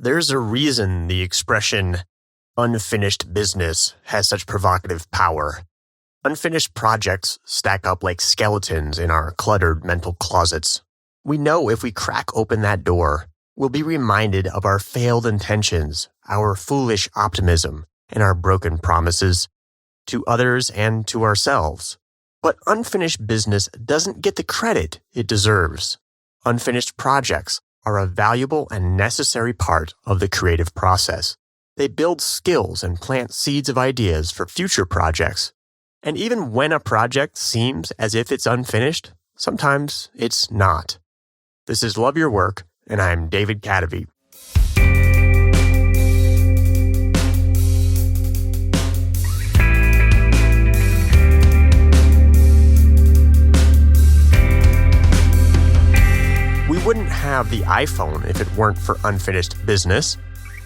There's a reason the expression unfinished business has such provocative power. Unfinished projects stack up like skeletons in our cluttered mental closets. We know if we crack open that door, we'll be reminded of our failed intentions, our foolish optimism, and our broken promises to others and to ourselves. But unfinished business doesn't get the credit it deserves. Unfinished projects are a valuable and necessary part of the creative process. They build skills and plant seeds of ideas for future projects. And even when a project seems as if it's unfinished, sometimes it's not. This is Love Your Work, and I'm David Cadavy. We wouldn't have the iPhone if it weren't for unfinished business.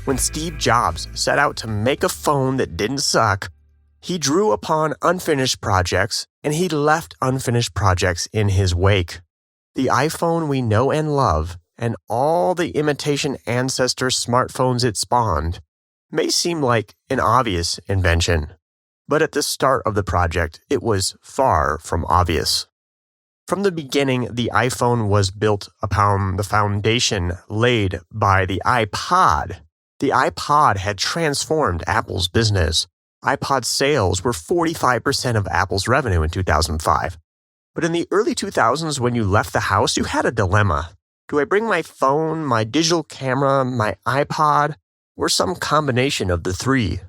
When Steve Jobs set out to make a phone that didn't suck, he drew upon unfinished projects, and he left unfinished projects in his wake. The iPhone we know and love, and all the imitation ancestor smartphones it spawned, may seem like an obvious invention, but at the start of the project, it was far from obvious. From the beginning, the iPhone was built upon the foundation laid by the iPod. The iPod had transformed Apple's business. iPod sales were 45% of Apple's revenue in 2005. But in the early 2000s, when you left the house, you had a dilemma. Do I bring my phone, my digital camera, my iPod, or some combination of the three?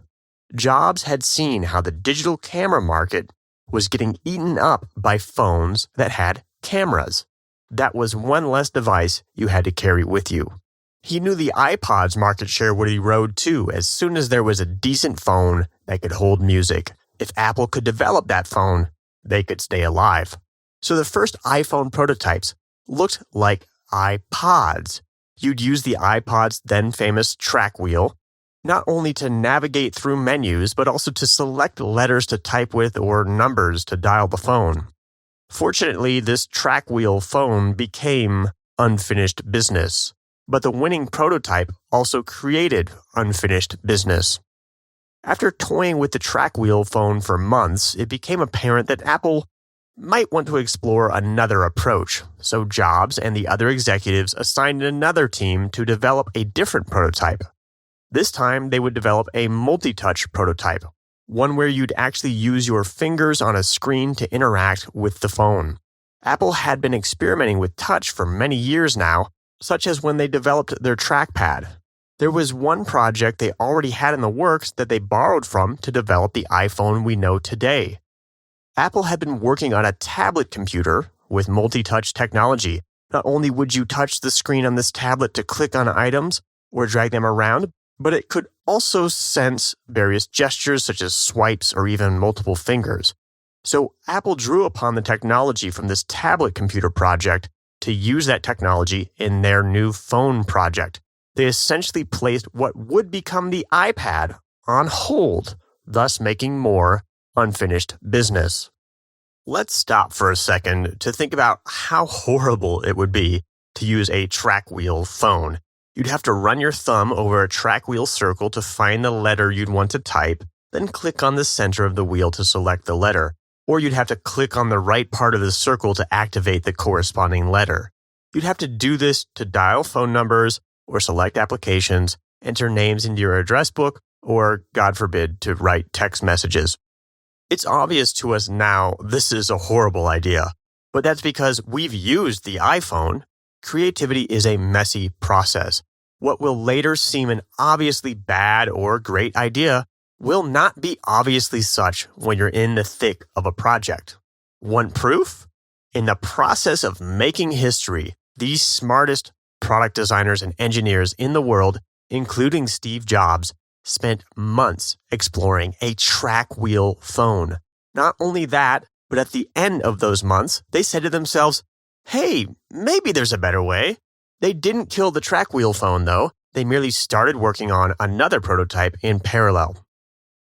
Jobs had seen how the digital camera market was getting eaten up by phones that had cameras. That was one less device you had to carry with you. He knew the iPod's market share would erode too as soon as there was a decent phone that could hold music. If Apple could develop that phone, they could stay alive. So the first iPhone prototypes looked like iPods. You'd use the iPod's then famous track wheel, not only to navigate through menus, but also to select letters to type with or numbers to dial the phone. Fortunately, this track wheel phone became unfinished business. But the winning prototype also created unfinished business. After toying with the track wheel phone for months, it became apparent that Apple might want to explore another approach, so Jobs and the other executives assigned another team to develop a different prototype. This time, they would develop a multi-touch prototype, one where you'd actually use your fingers on a screen to interact with the phone. Apple had been experimenting with touch for many years now, such as when they developed their trackpad. There was one project they already had in the works that they borrowed from to develop the iPhone we know today. Apple had been working on a tablet computer with multi-touch technology. Not only would you touch the screen on this tablet to click on items or drag them around, but it could also sense various gestures such as swipes or even multiple fingers. So Apple drew upon the technology from this tablet computer project to use that technology in their new phone project. They essentially placed what would become the iPad on hold, thus making more unfinished business. Let's stop for a second to think about how horrible it would be to use a track wheel phone. You'd have to run your thumb over a track wheel circle to find the letter you'd want to type, then click on the center of the wheel to select the letter. Or you'd have to click on the right part of the circle to activate the corresponding letter. You'd have to do this to dial phone numbers or select applications, enter names into your address book, or, God forbid, to write text messages. It's obvious to us now this is a horrible idea, but that's because we've used the iPhone. Creativity is a messy process. What will later seem an obviously bad or great idea will not be obviously such when you're in the thick of a project. Want proof? In the process of making history, the smartest product designers and engineers in the world, including Steve Jobs, spent months exploring a track wheel phone. Not only that, but at the end of those months, they said to themselves, hey, maybe there's a better way. They didn't kill the track wheel phone, though. They merely started working on another prototype in parallel.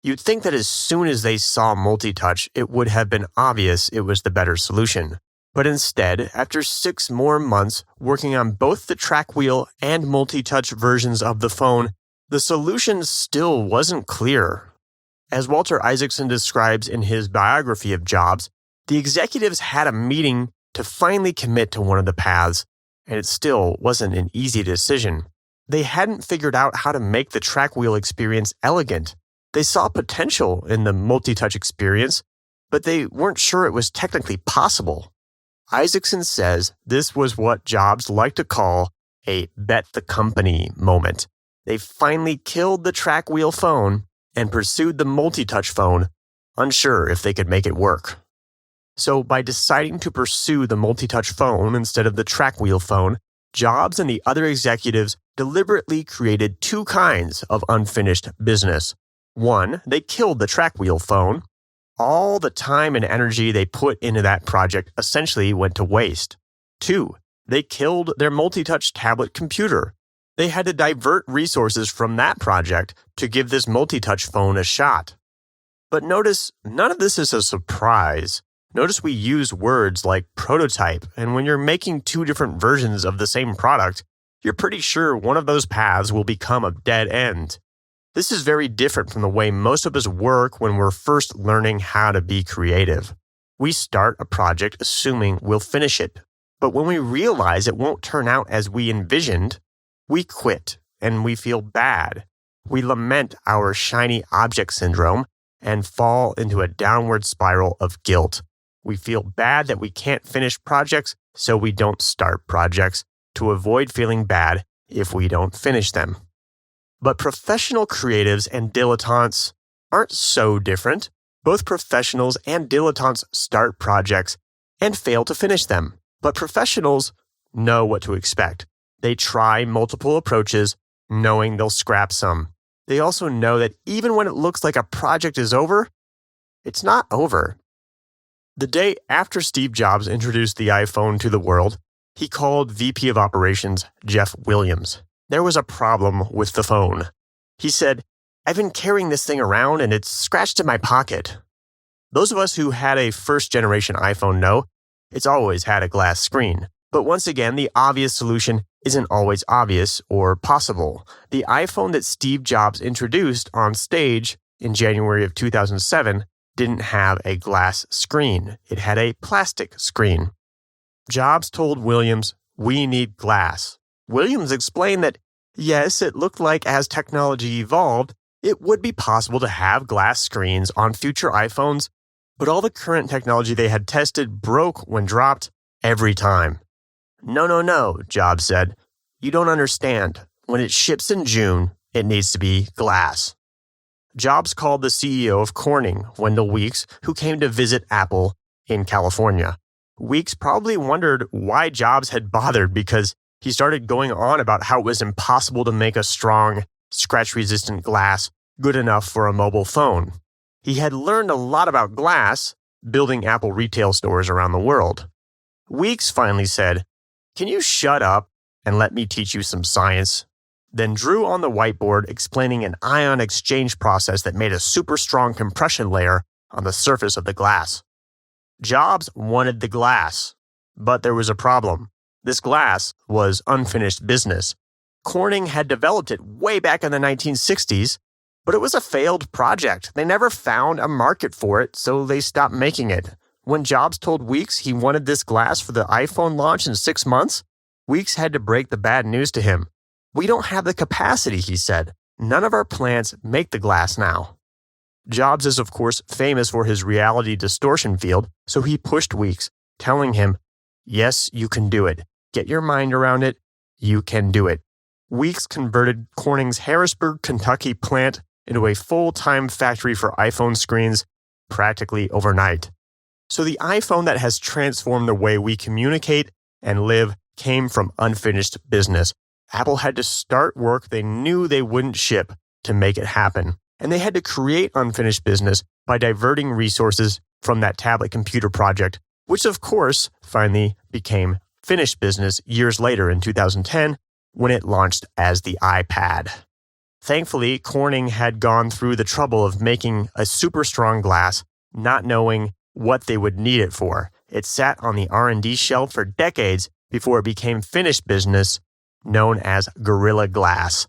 You'd think that as soon as they saw multi-touch, it would have been obvious it was the better solution. But instead, after 6 more months working on both the track wheel and multi-touch versions of the phone, the solution still wasn't clear. As Walter Isaacson describes in his biography of Jobs, the executives had a meeting to finally commit to one of the paths, and it still wasn't an easy decision. They hadn't figured out how to make the track wheel experience elegant. They saw potential in the multi-touch experience, but they weren't sure it was technically possible. Isaacson says this was what Jobs liked to call a bet the company moment. They finally killed the track wheel phone and pursued the multi-touch phone, unsure if they could make it work. So by deciding to pursue the multi-touch phone instead of the track wheel phone, Jobs and the other executives deliberately created 2 kinds of unfinished business. 1, they killed the track wheel phone. All the time and energy they put into that project essentially went to waste. 2, they killed their multi-touch tablet computer. They had to divert resources from that project to give this multi-touch phone a shot. But notice, none of this is a surprise. Notice we use words like prototype, and when you're making 2 different versions of the same product, you're pretty sure one of those paths will become a dead end. This is very different from the way most of us work when we're first learning how to be creative. We start a project assuming we'll finish it, but when we realize it won't turn out as we envisioned, we quit and we feel bad. We lament our shiny object syndrome and fall into a downward spiral of guilt. We feel bad that we can't finish projects, so we don't start projects to avoid feeling bad if we don't finish them. But professional creatives and dilettantes aren't so different. Both professionals and dilettantes start projects and fail to finish them. But professionals know what to expect. They try multiple approaches, knowing they'll scrap some. They also know that even when it looks like a project is over, it's not over. The day after Steve Jobs introduced the iPhone to the world, he called VP of Operations Jeff Williams. There was a problem with the phone. He said, "I've been carrying this thing around and it's scratched in my pocket." Those of us who had a first-generation iPhone know it's always had a glass screen. But once again, the obvious solution isn't always obvious or possible. The iPhone that Steve Jobs introduced on stage in January of 2007 didn't have a glass screen. It had a plastic screen. Jobs told Williams, "We need glass." Williams explained that, yes, it looked like as technology evolved, it would be possible to have glass screens on future iPhones, but all the current technology they had tested broke when dropped every time. No, Jobs said. You don't understand. When it ships in June, it needs to be glass. Jobs called the CEO of Corning, Wendell Weeks, who came to visit Apple in California. Weeks probably wondered why Jobs had bothered because he started going on about how it was impossible to make a strong, scratch-resistant glass good enough for a mobile phone. He had learned a lot about glass, building Apple retail stores around the world. Weeks finally said, "Can you shut up and let me teach you some science?" Then drew on the whiteboard explaining an ion exchange process that made a super strong compression layer on the surface of the glass. Jobs wanted the glass, but there was a problem. This glass was unfinished business. Corning had developed it way back in the 1960s, but it was a failed project. They never found a market for it, so they stopped making it. When Jobs told Weeks he wanted this glass for the iPhone launch in 6 months, Weeks had to break the bad news to him. "We don't have the capacity," he said. "None of our plants make the glass now." Jobs is, of course, famous for his reality distortion field, so he pushed Weeks, telling him, "Yes, you can do it. Get your mind around it. You can do it." Weeks converted Corning's Harrisburg, Kentucky plant into a full-time factory for iPhone screens practically overnight. So the iPhone that has transformed the way we communicate and live came from unfinished business. Apple had to start work they knew they wouldn't ship to make it happen. And they had to create unfinished business by diverting resources from that tablet computer project, which of course finally became finished business years later in 2010 when it launched as the iPad. Thankfully, Corning had gone through the trouble of making a super strong glass, not knowing what they would need it for. It sat on the R&D shelf for decades before it became finished business, known as Gorilla Glass.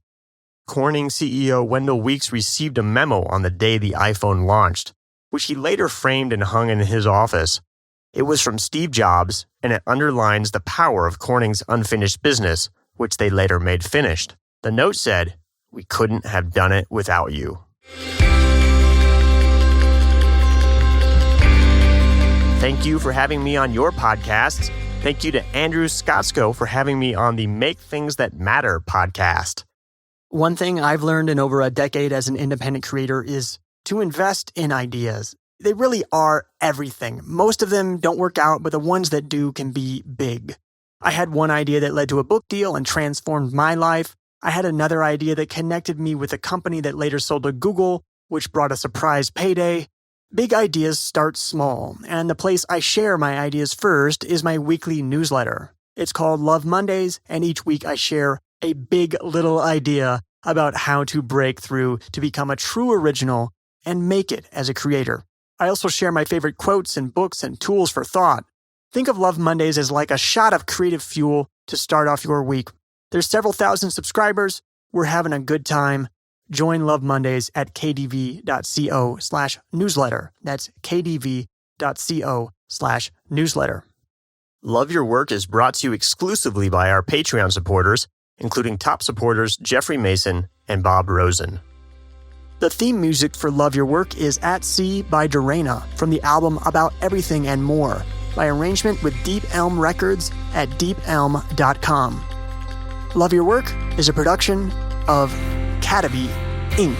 Corning CEO Wendell Weeks received a memo on the day the iPhone launched, which he later framed and hung in his office. It was from Steve Jobs, and it underlines the power of Corning's unfinished business, which they later made finished. The note said, "We couldn't have done it without you." Thank you for having me on your podcasts. Thank you to Andrew Scottsko for having me on the Make Things That Matter podcast. One thing I've learned in over a decade as an independent creator is to invest in ideas. They really are everything. Most of them don't work out, but the ones that do can be big. I had one idea that led to a book deal and transformed my life. I had another idea that connected me with a company that later sold to Google, which brought a surprise payday. Big ideas start small, and the place I share my ideas first is my weekly newsletter. It's called Love Mondays, and each week I share a big little idea about how to break through to become a true original and make it as a creator. I also share my favorite quotes and books and tools for thought. Think of Love Mondays as like a shot of creative fuel to start off your week. There's several thousand subscribers. We're having a good time. Join Love Mondays at kdv.co/newsletter. That's kdv.co/newsletter. Love Your Work is brought to you exclusively by our Patreon supporters, including top supporters Jeffrey Mason and Bob Rosen. The theme music for Love Your Work is At Sea by Dorena from the album About Everything and More, by arrangement with Deep Elm Records at deepelm.com. Love Your Work is a production of Cataby Inc.